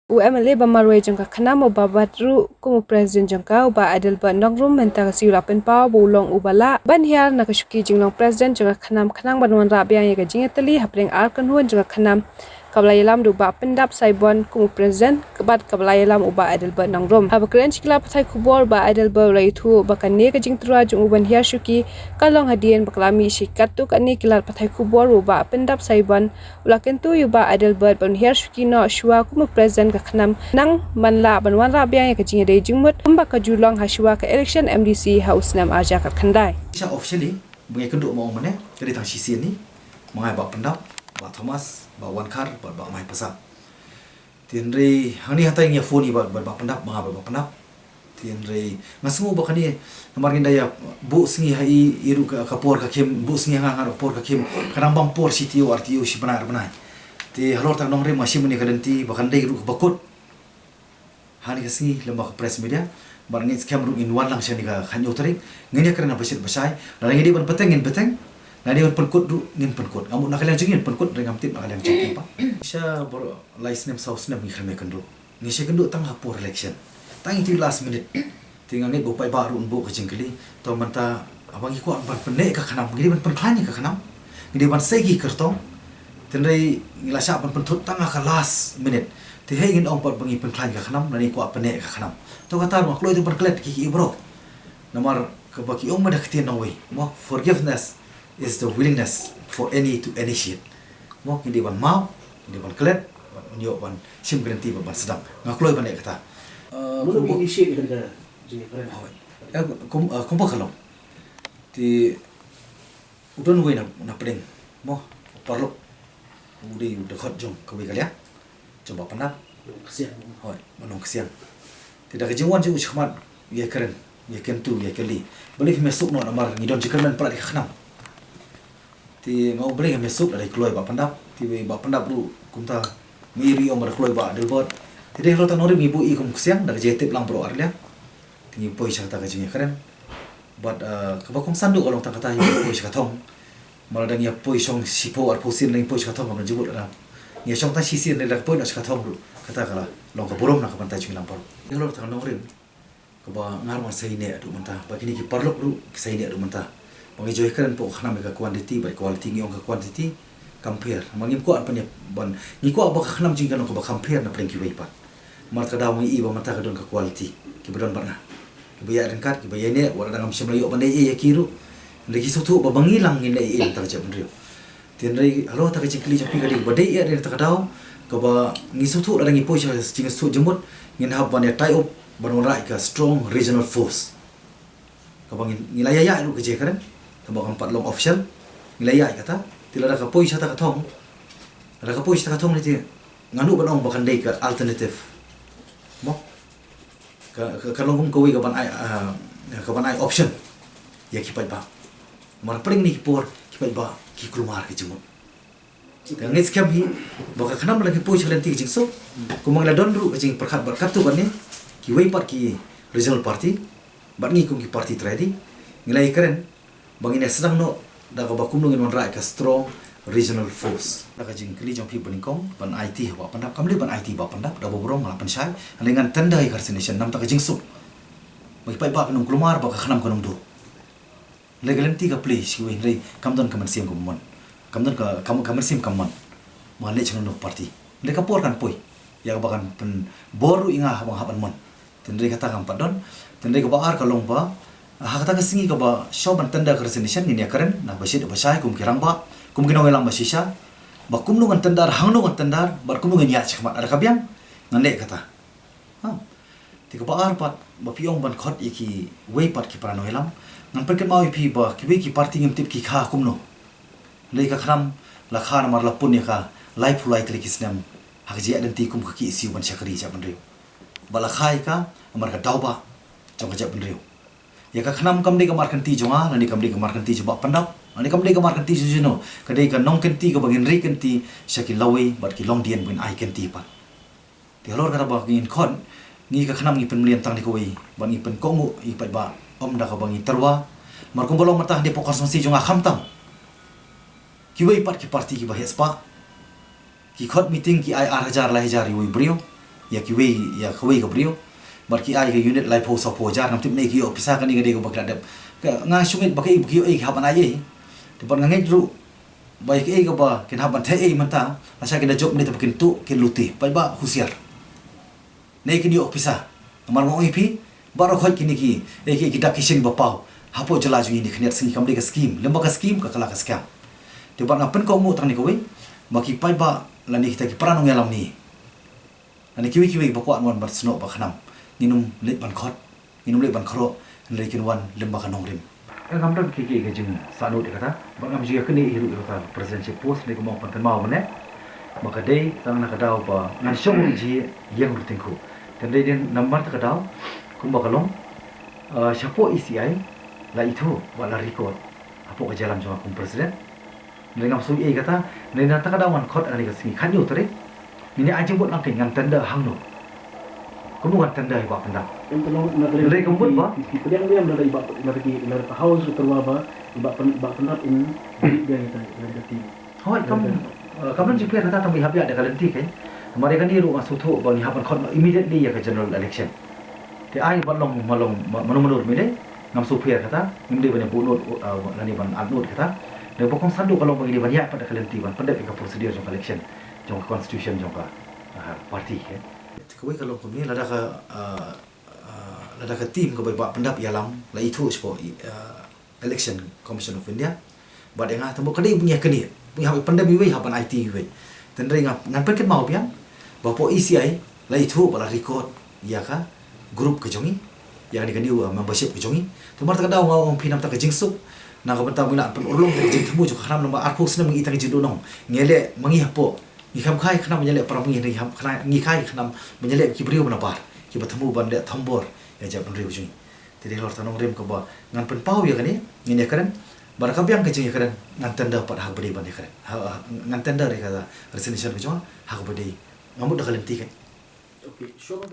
UMLA bamarwe jangka khanamo babatru kumu president jangka uba adelba nongrum menta siura penpa bulong ubala banhiar nakashuki jinglong president jangka khanam banwan rabia yaga jingetali hapreng arkanhuan jangka khanam kablayalam duba pendap saibon kumu president kebat kablayalam uba adelba nongrum habakren chikla pathai kubor ba adelba raitu bakane ka jingtra jung uban hiar shuki kalong hadien baklami shikatu kani kilar pathai kubor uba pendap saibon ulakentu yuba adelba ban hiar shuki no shua kumu president khanam nang manla banwan rabia yaga jingede jingmut umba ka julong hashua ka election MDC house nam aja kat khandai Siya officially mengikut mau mana jadi tang sisi ni mengai bak pendap bak Thomas bak Wankar bak mai pasal tienri hani hatai ngia phone bak pendap mengai bak pendap tienri ngasu bak ni nomor ginda ya bu singi hai iru ka kapor ka kem bu singi ngar por ka kem kadang bang por CTO RTO si benar ti halor tang nongre masih meni kadenti bahkan dai ru bakut hani ka singi lemah press media barangnya skam ru in wan lang siya ni ka khanyo tering ngene karena basit basai dan ngene ban peteng ngin peteng na dia penkut ru ngin penkut amu nak kalian jengin penkut dengan tip nak kalian jengin pa siya bor license name sauce name khame kendo ni siya kendo tang hapor election tang itu last minute tinggal ni bopai baru unbo ka jengkeli to manta abang iku ban penne ka khanam ngini ban penklani ka khanam ngini ban segi kertong tendai ngila sya ban pentut tang ka last minute ti hei ngin ong pot bangi penklani ka khanam nani ku apene ka khanam to kata mak lo itu berkelet kiki bro nomor kebaki ong madak tin away mo forgiveness is the willingness for any to initiate mo hindi ban mau hindi ban kelet ban unyo ban sim garanti ban sedang ngakloy ban kata Mula initiate kan jadi keren. kumpa kalau ti udon we na pedeng mo parlo udi dekat jong kawi kalian coba pernah Kesian. hoi manong kesian tidak kejiwan je ushmat ya keren ya kentu ya keli beli mesuk no namar ngidon jikaran pala di khanam ti ngau beli mesuk dari keluar ba pendap ti ba pendap ru kunta miri omar keluar ba delbot ti deh rota nori ibu i kum kesian dak jetip lang pro arlia ti ni poi chata ka jinga keren but kabakong sandu olong ta kata yu poi chathong maladang ya poi song sipo ar posin ning poi chathong amna jibut ara ya song ta sisi ne dak poi na chathong ru kata kala long ka borom na ka pantai chung lampar ya lo ta nongrin ka ba ngar ma sai ne adu menta ba kini ki parlok ru sai ne adu menta bangi joy keren po khana me ka quantity ba quality ngi ong ka quantity compare mangim ko apanya ban ni ko ba khanam jing kan ko ba compare na pleng ki wei pa mar ka daw ngi i ba mata ka don ka quality ki bodon barna ki ba ya kat ki ba ya ne wala dangam sim layo ban e kiru lagi sutu ba bangi lang ngi ne ta ka jam rio tin rai alo ta ka jikli japi ka di ba dei ya ta ka daw ka ba ngi sutu da ngi po cha jing su jemut ngin hab ban ya tie up ban rai ka strong regional force ka bang ngilaya ya lu ke je kan ka ba empat long official ngilaya kata tila da ka poi sa ta ka thong da ka poi sa ka thong ni ti nganu ban ong bakan dei ka alternative mo ka long ko wi ka ban ai option ya ki ba mar pring ni por ki ba ki klumar ki jumut yang ni skam hi baka khanam lagi poi sa lenti jing so kumang la don ru ka jing perkhat berkat tu ban ni ki wei part ki regional party bat ngi kum ki party trade ngilai keren bangine sedang no da ka bakum ngin wan rai ka strong regional force da ka jing kli jong pi banikong ban IT wa pandap kamle ban IT ba pandap da bobrong la pan sai alengan tanda hi coordination nam ta ka jing su bagi pai ba kanum klumar ba ka khanam kanum do legalenti ka play si wen rei kamdon kaman sim gumon kamdon ka kaman sim kamon male chang no party le ka por kan poi ya ka bakan pen boru inga habang haban mon tendre kata kam padon tendre ka baar ka long ba kata ka singi ka ba show ban tanda coordination ni ya karen na basit basai kum kirang ba kum ginong elang basisa ba kum nungan tandar hang nungan tandar bar kum nungan ya chakmat ada kabyang ngane kata ha ti ka baar pat ba piong ban khot iki way pat ki parano elam ngan perken mau pi ba ki we ki party ngim tip ki kha kum no le ka khram la kha na mar la pun ya ka life light le ki snam hak ji adan ti kum ki isi ban chakri ja ban riu bala khai ka amar ka dauba jong ka ja ban riu ya ka khnam kam de ka mar kan ti jonga nani kam de ka mar kan ti joba pandap ani kam de ka mar kan ti juno ka de ka nong kan ti ka bangin ri kan ti shaki lawi bat ki long dien bin ai kan ti pa ti halor ka ba ngin khon ngi ka khnam ngi pen mlian tang ni ko wi ban ngi pen kongu i pa ba om da ka bangi tarwa mar kum bolong mata de pokas si jonga kham tang ki wei pat ki party ki ba hespa ki khot meeting ki ai 8000 la 1000 wi brio ya kiwi ya khawi ka brio bar ki ai ka unit lai pho so pho jar nam tip nei ki ofisa ka ni ga de ko bakla dep nga sungit bakai ki ai ha ban ai te ban ngai ru bai ki ai ka ba kin ha ban the ai man ta asa ki da job ni ta kin tu kin luti bai ba husiar nei ki ni ofisa amar mo ipi baro khoi ki ni ki ai ki dak kishin ba pau ha po jala ju ni khniat sing kam de ka scheme lemba ka scheme ka kala ka scam te ban apen ko mu tang ni ko wi maki pai ba lani kita ki peran ngelam ni ani kiwi ba ko anwan bar sno ba khanam ninum le ban khot ninum le ban khro le kin wan lemba kanong rim ngam dam ki ke jing sanu de kata ba ngam ji kini hiru kata presidential post le ko mo pan mau mane maka dei tang na kadau ba ngan shong ji yang ruting ko dan dei den number ta kadau kum ba kalong shapo ECI la itu wala record apo ka jalan jong kum presiden dengan sui ai kata nena ta kada wan khot ani ka singi khanyu tare ni aje bot nang ngan tanda hangno kumu wan tanda ba panda yang tolong nak le kembut ba yang dia ada ibak dari house terwa ba ibak penat in dia kita dari tim hoi kam jipe kata tambi habi ada kalanti kan mari kan ni ru masu thu ba ni haban khot immediately ya ka general election te ai ba long malong manumur mi de ngam su phe kata ngim de ban bunut lani ban anut kata ne bokong sandu kalau bagi banyak pada kalanti ban pendek ka prosedur jong election jong constitution jong ka parti kan kau kalau kau ni lada ka tim ka ba pendap yalam la itu sepo election commission of India ba denga temu kadi punya kini punya pendap wi haban IT wi dan ringa ngan pen mau pian ba po ECI la itu bala record ya ka grup ke jongi yang ni kani membership ke jongi temar ta kadau ngau pinam ta ke jingsuk na ka benta mula pen urlong te jing temu jo khanam namba arpos na mengi ta ke jidonong ngele mengi hapo ni kham khai khanam menyele para mengi ni ham khana ngi khai khanam menyele ki brio na par ki bertemu bande thambor ya ja pen riu jing te lor tanong rem ko ba ngan pen pau ya kani ni karen bar ka biang ke jing karen ngan tanda par ha beri bande karen ngan tanda re ka resignation ko jo ha beri ngamut da kalanti kan okey show